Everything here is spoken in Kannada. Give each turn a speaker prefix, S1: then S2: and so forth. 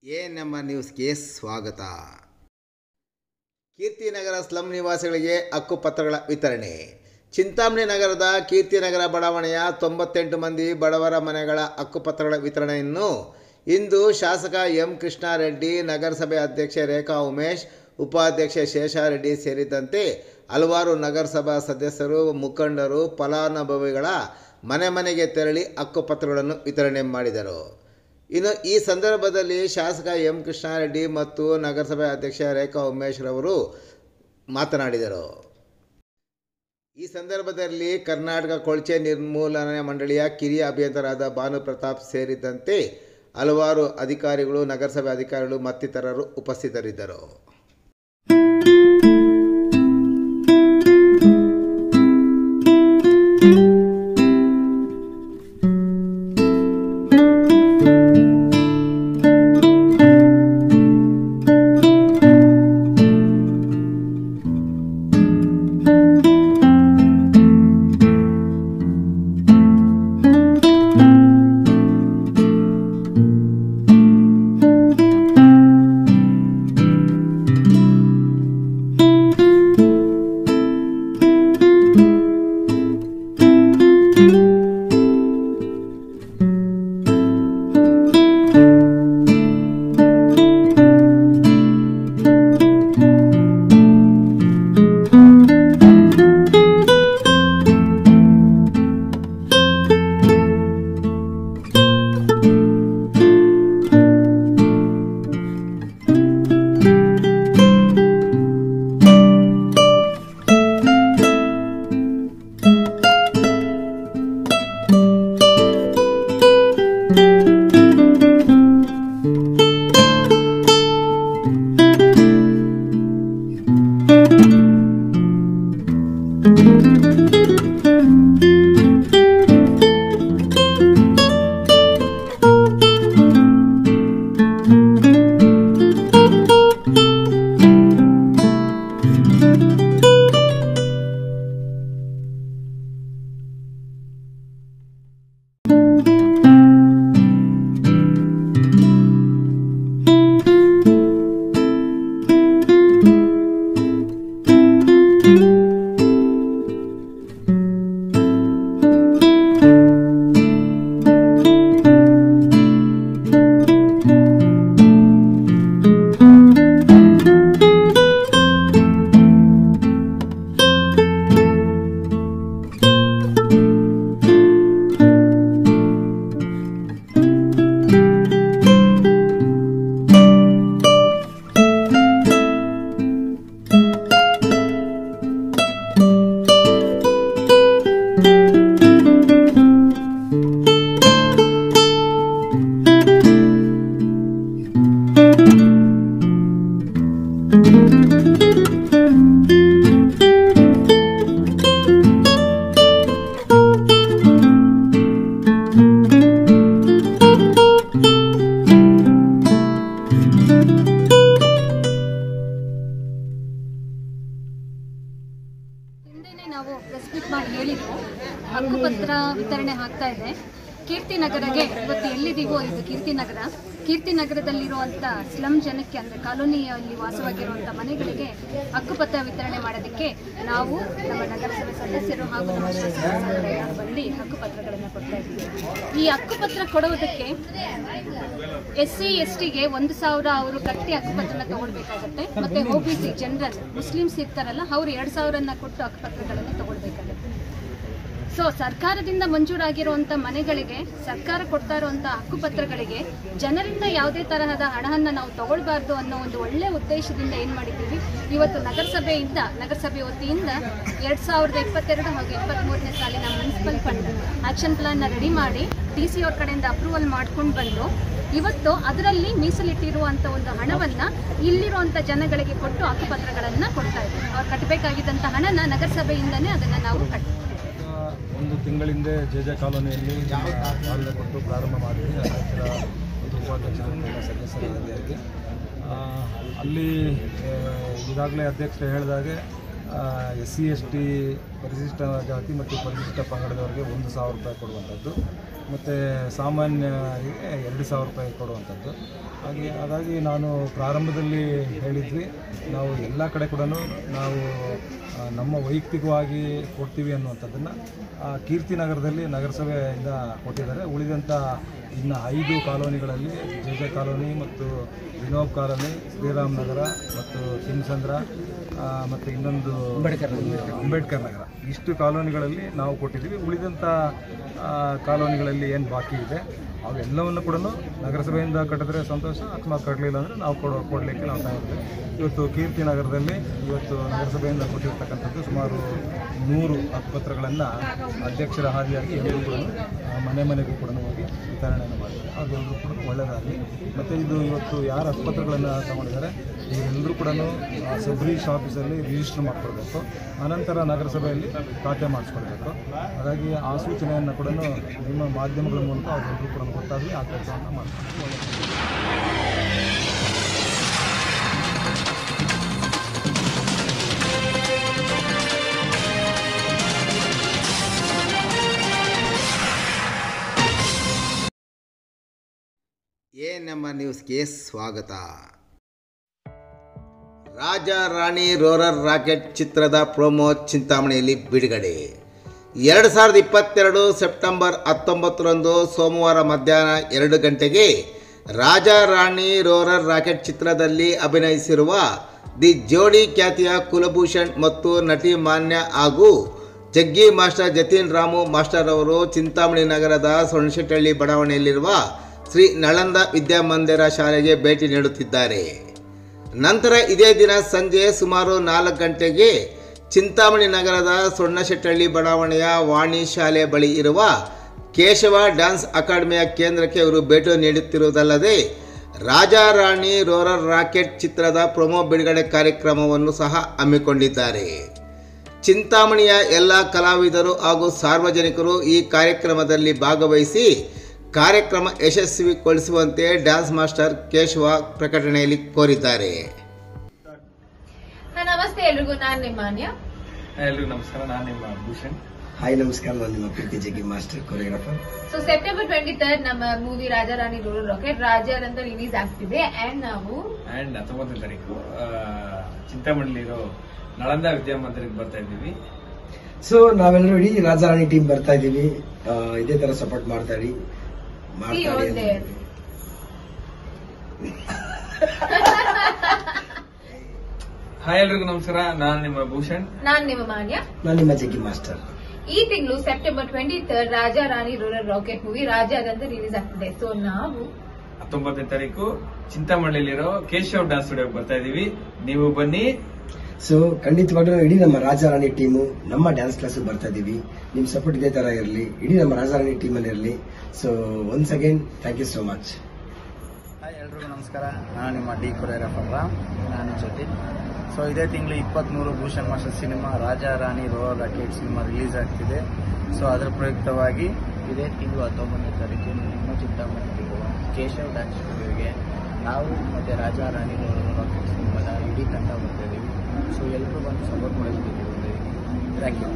S1: ನಮ್ಮ ನ್ಯೂಸ್ಗೆ ಸ್ವಾಗತ. ಕೀರ್ತಿನಗರ ಸ್ಲಂ ನಿವಾಸಿಗಳಿಗೆ ಹಕ್ಕುಪತ್ರಗಳ ವಿತರಣೆ. ಚಿಂತಾಮಣಿ ನಗರದ ಕೀರ್ತಿನಗರ ಬಡಾವಣೆಯ 98 ಮಂದಿ ಬಡವರ ಮನೆಗಳ ಹಕ್ಕುಪತ್ರಗಳ ವಿತರಣೆಯನ್ನು ಇಂದು ಶಾಸಕ ಎಂ ಕೃಷ್ಣಾರೆಡ್ಡಿ, ನಗರಸಭೆ ಅಧ್ಯಕ್ಷೆ ರೇಖಾ ಉಮೇಶ್, ಉಪಾಧ್ಯಕ್ಷೆ ಶೇಷಾರೆಡ್ಡಿ ಸೇರಿದಂತೆ ಹಲವಾರು ನಗರಸಭಾ ಸದಸ್ಯರು, ಮುಖಂಡರು, ಫಲಾನುಭವಿಗಳ ಮನೆಗೆ ತೆರಳಿ ಹಕ್ಕುಪತ್ರಗಳನ್ನು ವಿತರಣೆ ಮಾಡಿದರು. ಇನ್ನು ಈ ಸಂದರ್ಭದಲ್ಲಿ ಶಾಸಕ ಎಂ ಕೃಷ್ಣಾರೆಡ್ಡಿ ಮತ್ತು ನಗರಸಭೆ ಅಧ್ಯಕ್ಷ ರೇಖಾ ಉಮೇಶ್ ರವರು ಮಾತನಾಡಿದರು. ಈ ಸಂದರ್ಭದಲ್ಲಿ ಕರ್ನಾಟಕ ಕೊಳಚೆ ನಿರ್ಮೂಲನೆ ಮಂಡಳಿಯ ಕಿರಿಯ ಅಭಿಯಂತರಾದ ಭಾನು ಪ್ರತಾಪ್ ಸೇರಿದಂತೆ ಹಲವಾರು ಅಧಿಕಾರಿಗಳು, ನಗರಸಭೆ ಅಧಿಕಾರಿಗಳು ಮತ್ತಿತರರು ಉಪಸ್ಥಿತರಿದ್ದರು.
S2: ನಾವು ಪ್ರೆಸ್ ಮೀಟ್ ಮಾಡಿ ಹೇಳಿದ್ವು, ಹಕ್ಕುಪತ್ರ ವಿತರಣೆ ಆಗ್ತಾ ಇದೆ. ಕೀರ್ತಿನಗರಗೆ ಇವತ್ತು ಎಲ್ಲಿದ್ದೀವೋ ಇದು ಕೀರ್ತಿನಗರದಲ್ಲಿರುವಂಥ ಸ್ಲಮ್ ಜನಕ್ಕೆ, ಅಂದರೆ ಕಾಲೋನಿಯಲ್ಲಿ ವಾಸವಾಗಿರುವಂಥ ಮನೆಗಳಿಗೆ ಹಕ್ಕುಪತ್ರ ವಿತರಣೆ ಮಾಡೋದಕ್ಕೆ ನಾವು ನಮ್ಮ ನಗರಸಭೆ ಸದಸ್ಯರು ಹಾಗೂ ನಮ್ಮ ಶಾಸಕರು ಬಂದು ಹಕ್ಕುಪತ್ರಗಳನ್ನು ಕೊಡ್ತಾ ಇದ್ದೀವಿ. ಈ ಹಕ್ಕುಪತ್ರ ಕೊಡುವುದಕ್ಕೆ SC STಗೆ 1,000 ಅವರು ಕಟ್ಟಿ ಹಕ್ಕುಪತ್ರನ ತಗೊಳ್ಬೇಕಾಗತ್ತೆ. ಮತ್ತು OBC ಜನರಲ್ ಮುಸ್ಲಿಮ್ಸ್ ಇರ್ತಾರಲ್ಲ, ಅವರು 2,000 ಕೊಟ್ಟು ಹಕ್ಕುಪತ್ರಗಳನ್ನು ತಗೊಳ್ಬೇಕಾಗತ್ತೆ. ಸೊ ಸರ್ಕಾರದಿಂದ ಮಂಜೂರಾಗಿರುವಂಥ ಮನೆಗಳಿಗೆ, ಸರ್ಕಾರ ಕೊಡ್ತಾ ಇರುವಂಥ ಹಕ್ಕುಪತ್ರಗಳಿಗೆ ಜನರಿಂದ ಯಾವುದೇ ತರಹದ ಹಣವನ್ನು ನಾವು ತಗೊಳ್ಬಾರ್ದು ಅನ್ನೋ ಒಂದು ಒಳ್ಳೆಯ ಉದ್ದೇಶದಿಂದ ಏನು ಮಾಡಿದ್ದೀವಿ, ಇವತ್ತು ನಗರಸಭೆ ವತಿಯಿಂದ 2022 ಹಾಗೂ 23ನೇ ಸಾಲಿನ ಮುನ್ಸಿಪಲ್ ಫಂಡ್ ಆಕ್ಷನ್ ಪ್ಲಾನ್ನ ರೆಡಿ ಮಾಡಿ DC ಅವ್ರ ಕಡೆಯಿಂದ ಅಪ್ರೂವಲ್ ಮಾಡ್ಕೊಂಡು ಬಂದು ಇವತ್ತು ಅದರಲ್ಲಿ ಮೀಸಲಿಟ್ಟಿರುವಂಥ ಒಂದು ಹಣವನ್ನು ಇಲ್ಲಿರುವಂಥ ಜನಗಳಿಗೆ ಕೊಟ್ಟು ಹಕ್ಕುಪತ್ರಗಳನ್ನು ಕೊಡ್ತಾ ಇದ್ದೀವಿ. ಅವ್ರು ಕಟ್ಟಬೇಕಾಗಿದ್ದಂಥ ಹಣನ ನಗರಸಭೆಯಿಂದನೇ ಅದನ್ನು ನಾವು ಕಟ್ತೀವಿ.
S3: ಒಂದು ತಿಂಗಳಿಂದ ಜೆ ಕಾಲೋನಿಯಲ್ಲಿ ಕಾಲುವೆ ಕೊಟ್ಟು ಪ್ರಾರಂಭ ಮಾಡಿದ್ವಿ. ಅಧ್ಯಕ್ಷರ ಮತ್ತು ಉಪಾಧ್ಯಕ್ಷರ ಸದಸ್ಯರಾಗಿ ಅಲ್ಲಿ ಈಗಾಗಲೇ ಅಧ್ಯಕ್ಷರು ಹೇಳಿದಾಗೆ SC ST ಪರಿಶಿಷ್ಟ ಜಾತಿ ಮತ್ತು ಪರಿಶಿಷ್ಟ ಪಂಗಡದವರಿಗೆ 1,000 ರೂಪಾಯಿ ಕೊಡುವಂಥದ್ದು. ಮತ್ತು ಸಾಮಾನ್ಯರಿಗೆ 2,000 ರೂಪಾಯಿ ಕೊಡುವಂಥದ್ದು. ಹಾಗಾಗಿ ನಾನು ಪ್ರಾರಂಭದಲ್ಲಿ ಹೇಳಿದ್ವಿ, ನಾವು ಎಲ್ಲ ಕಡೆ ಕೂಡ ನಾವು ನಮ್ಮ ವೈಯಕ್ತಿಕವಾಗಿ ಕೊಡ್ತೀವಿ ಅನ್ನುವಂಥದ್ದನ್ನು ಕೀರ್ತಿನಗರದಲ್ಲಿ ನಗರಸಭೆಯಿಂದ ಕೊಟ್ಟಿದ್ದಾರೆ. ಉಳಿದಂಥ ಇನ್ನು 5 ಕಾಲೋನಿಗಳಲ್ಲಿ ಜೆ ಕಾಲೋನಿ ಮತ್ತು ವಿನೋಬ್ ಕಾಲೋನಿ, ಶ್ರೀರಾಮ್ ನಗರ ಮತ್ತು ಸಿಂಸಂದ್ರ ಮತ್ತು ಇನ್ನೊಂದು ಅಂಬೇಡ್ಕರ್ ನಗರ, ಇಷ್ಟು ಕಾಲೋನಿಗಳಲ್ಲಿ ನಾವು ಕೊಟ್ಟಿದ್ದೀವಿ. ಉಳಿದಂಥ ಕಾಲೋನಿಗಳಲ್ಲಿ ಏನು ಬಾಕಿ ಇದೆ ಅವೆಲ್ಲವನ್ನು ಕೂಡ ನಗರಸಭೆಯಿಂದ ಕಟ್ಟಿದ್ರೆ ಸಂತೋಷ, ಅಕಸ್ಮಾತ್ ಕಟ್ಟಲಿಲ್ಲ ಅಂದರೆ ನಾವು ಕೊಡಲಿಕ್ಕೆ ನಾವು ತಯಾರಿದ್ದೇವೆ. ಇವತ್ತು ಕೀರ್ತಿನಗರದಲ್ಲಿ ನಗರಸಭೆಯಿಂದ ಕೊಟ್ಟಿರ್ತಕ್ಕಂಥದ್ದು ಸುಮಾರು 100 ಹಕ್ಕುಪತ್ರಗಳನ್ನು ಅಧ್ಯಕ್ಷರ ಹಾದಿಯಾಗಿ ಎಲ್ಲರೂ ಕೂಡ ಮನೆಗೂ ಕೂಡ ಹೋಗಿ ವಿತರಣೆಯನ್ನು ಮಾಡಿದ್ದಾರೆ. ಅದೆಲ್ಲರೂ ಕೂಡ ಒಳ್ಳೆಯದಾಗಲಿ. ಮತ್ತು ಇದು ಇವತ್ತು ಯಾರು ಹಕ್ಕುಪತ್ರಗಳನ್ನು ತಗೊಂಡಿದ್ದಾರೆ ಇವರೆಲ್ಲರೂ ಕೂಡ ಸಬ್ ರಿಜಿಸ್ಟ್ರ್ ಆಫೀಸಲ್ಲಿ ರಿಜಿಸ್ಟರ್ ಮಾಡಿಕೊಡ್ಬೇಕು, ಅನಂತರ ನಗರಸಭೆಯಲ್ಲಿ ಖಾತೆ ಮಾಡಿಸ್ಕೊಳ್ಬೇಕು. ಹಾಗಾಗಿ ಆ ಸೂಚನೆಯನ್ನು ಕೂಡ ನಿಮ್ಮ ಮಾಧ್ಯಮಗಳ ಮೂಲಕ ಅವರೆಲ್ಲರೂ ಕೂಡ ಗೊತ್ತಾಗಲಿ ಆ ಕೆಲಸವನ್ನು ಮಾಡ್ತಾರೆ.
S1: ನಮ್ಮ ನ್ಯೂಸ್ಗೆ ಸ್ವಾಗತ. ರಾಜ ರಾಣಿ ರೋರರ್ ರಾಕೆಟ್ ಚಿತ್ರದ ಪ್ರೋಮೋ ಚಿಂತಾಮಣಿಯಲ್ಲಿ ಬಿಡುಗಡೆ. 2022 ಸೆಪ್ಟೆಂಬರ್ 19ರಂದು ಸೋಮವಾರ ಮಧ್ಯಾಹ್ನ 2 ಗಂಟೆಗೆ ರಾಜ ರಾಣಿ ರೋರರ್ ರಾಕೆಟ್ ಚಿತ್ರದಲ್ಲಿ ಅಭಿನಯಿಸಿರುವ ದಿ ಜೋಡಿ ಖ್ಯಾತಿಯ ಕುಲಭೂಷಣ್ ಮತ್ತು ನಟಿ ಮಾನ್ಯ ಹಾಗೂ ಜಗ್ಗಿ ಮಾಸ್ಟರ್ ಜತೀನ್ ರಾಮು ಮಾಸ್ಟರ್ ಅವರು ಚಿಂತಾಮಣಿ ನಗರದ ಸೊಣಶೆಟ್ಟಹಳ್ಳಿ ಬಡಾವಣೆಯಲ್ಲಿರುವ ಶ್ರೀ ನಳಂದ ವಿದ್ಯಾಮಂದಿರ ಶಾಲೆಗೆ ಭೇಟಿ ನೀಡುತ್ತಿದ್ದಾರೆ. ನಂತರ ಇದೇ ದಿನ ಸಂಜೆ ಸುಮಾರು 4 ಗಂಟೆಗೆ ಚಿಂತಾಮಣಿ ನಗರದ ಸೊಣ್ಣಶೆಟ್ಟಹಳ್ಳಿ ಬಡಾವಣೆಯ ವಾಣಿ ಶಾಲೆ ಬಳಿ ಇರುವ ಕೇಶವ ಡ್ಯಾನ್ಸ್ ಅಕಾಡೆಮಿಯ ಕೇಂದ್ರಕ್ಕೆ ಇವರು ಭೇಟಿ ನೀಡುತ್ತಿರುವುದಲ್ಲದೆ ರಾಜ ರಾಣಿ ರೋರರ್ ರಾಕೆಟ್ ಚಿತ್ರದ ಪ್ರೊಮೋ ಬಿಡುಗಡೆ ಕಾರ್ಯಕ್ರಮವನ್ನು ಸಹ ಹಮ್ಮಿಕೊಂಡಿದ್ದಾರೆ. ಚಿಂತಾಮಣಿಯ ಎಲ್ಲ ಕಲಾವಿದರು ಹಾಗೂ ಸಾರ್ವಜನಿಕರು ಈ ಕಾರ್ಯಕ್ರಮದಲ್ಲಿ ಭಾಗವಹಿಸಿ ಕಾರ್ಯಕ್ರಮ ಯಶಸ್ವಿಗೊಳಿಸುವಂತೆ ಡ್ಯಾನ್ಸ್ ಮಾಸ್ಟರ್ ಕೇಶವ ಪ್ರಕಟಣೆಯಲ್ಲಿ ಕೋರಿದ್ದಾರೆ.
S4: ನಮಸ್ತೆ ಎಲ್ರಿಗೂ, ನಾನು ನಿಮ್ಮ ಮಾನ್ಯ.
S3: ಎಲ್ರಿಗೂ ನಮಸ್ಕಾರ, ನಾನು ನಿಮ್ಮ ಭೂಷಣ್.
S5: ಹಾಯ್ ನಮಸ್ಕಾರ, ನಾನು ನಿಮ್ಮ ಪ್ರೀತಿ ಜಗ್ಗಿ ಮಾಸ್ಟರ್ ಕೊರಿಯೋಗ್ರಾಫರ್.
S4: ಸೊ ಸೆಪ್ಟೆಂಬರ್ 23 ನಮ್ಮ movie Raja Rani Roarer rocket Roger ಅಂತ ರಿಲೀಸ್ ಆಗ್ತಿದೆ. ಅಂಡ್
S6: 19ನೇ ತಾರೀಕು ಚಿಂತಾಮಣಿಲಿರೋ ನಳಂದ ವಿದ್ಯಾಮಂದಿರಕ್ಕೆ ಬರ್ತಾ ಇದ್ದೀವಿ.
S5: ಸೊ ನಾವೆಲ್ಲರೂ ಇಡೀ ರಾಜ ರಾಣಿ ಟೀಮ್ ಬರ್ತಾ ಇದೀವಿ. ಇದೇ ತರ ಸಪೋರ್ಟ್ ಮಾಡ್ತಾರೆ.
S6: ಹಾಯ್ ಎಲ್ರಿಗೂ ನಮಸ್ಕಾರ, ನಾನು ನಿಮ್ಮ ಭೂಷಣ್.
S4: ನಾನು ನಿಮ್ಮ ಮಾನ್ಯ.
S5: ನಾನು ನಿಮ್ಮ ಜಗ್ಗಿ ಮಾಸ್ಟರ್.
S4: ಈ ತಿಂಗಳು September 23 Raja Rani Roarer rocket movie Roger ಅಂತ ರಿಲೀಸ್ ಆಗ್ತಿದೆ. ಸೊ ನಾವು
S6: 19ನೇ ತಾರೀಕು ಚಿಂತಾಮಣಿಲಿರೋ ಕೇಶವ್ ಡ್ಯಾನ್ಸ್ ಸ್ಟುಡಿಯೋಗೆ ಬರ್ತಾ ಇದೀವಿ. ನೀವು ಬನ್ನಿ.
S5: ಸೊ ಖಂಡಿತವಾಗ್ಲೂ ಇಡೀ ನಮ್ಮ ರಾಜ ರಾಣಿ ಟೀಮು ನಮ್ಮ ಡ್ಯಾನ್ಸ್ ಕ್ಲಾಸ್ ಬರ್ತಾ ಇದೀವಿ. ನಿಮ್ ಸಪೋರ್ಟ್ ಇದೇ ತರ ಇರಲಿ, ಇಡೀ ನಮ್ಮ ರಾಜ ರಾಣಿ ಟೀಮ್ ಅಲ್ಲಿ ಇರಲಿ. So once again thank you so much.
S7: Hi ಎಲ್ರಿಗೂ ನಮಸ್ಕಾರ, ನಾನು ನಿಮ್ಮ ಡಿ ಕೊರಿಯೋಗ್ರಾಫರ್ ನಾನು ಜೊತೆ. ಸೊ ಇದೇ ತಿಂಗಳು 23 Bhushan master cinema Raja Rani Roarer rocket cinema release ಆಗ್ತಿದೆ. ಸೊ ಅದರ ಪ್ರಯುಕ್ತವಾಗಿ ಇದೇ ತಿಂಗಳು 19ನೇ ತಾರೀಕು ನಿಮ್ಮ ಚಿಂತಾಮಣಿಯಲ್ಲಿರುವ ಕೇಶವ್ ಡ್ಯಾನ್ಸ್ ಸ್ಟುಡಿಯೋಗೆ ನಾವು ಮತ್ತು ರಾಜ ರಾಣಿ ರೋರರ್ ರಾಕೆಟ್ ಸಿನಿಮಾದ ಇಡೀ ತಂಡ ಬರ್ತಾ ಇದ್ದೀವಿ. ಸೊ ಎಲ್ಲರೂ ಬಂದು ಸಪೋರ್ಟ್ ಮಾಡೋದಕ್ಕೆ ಥ್ಯಾಂಕ್ ಯು.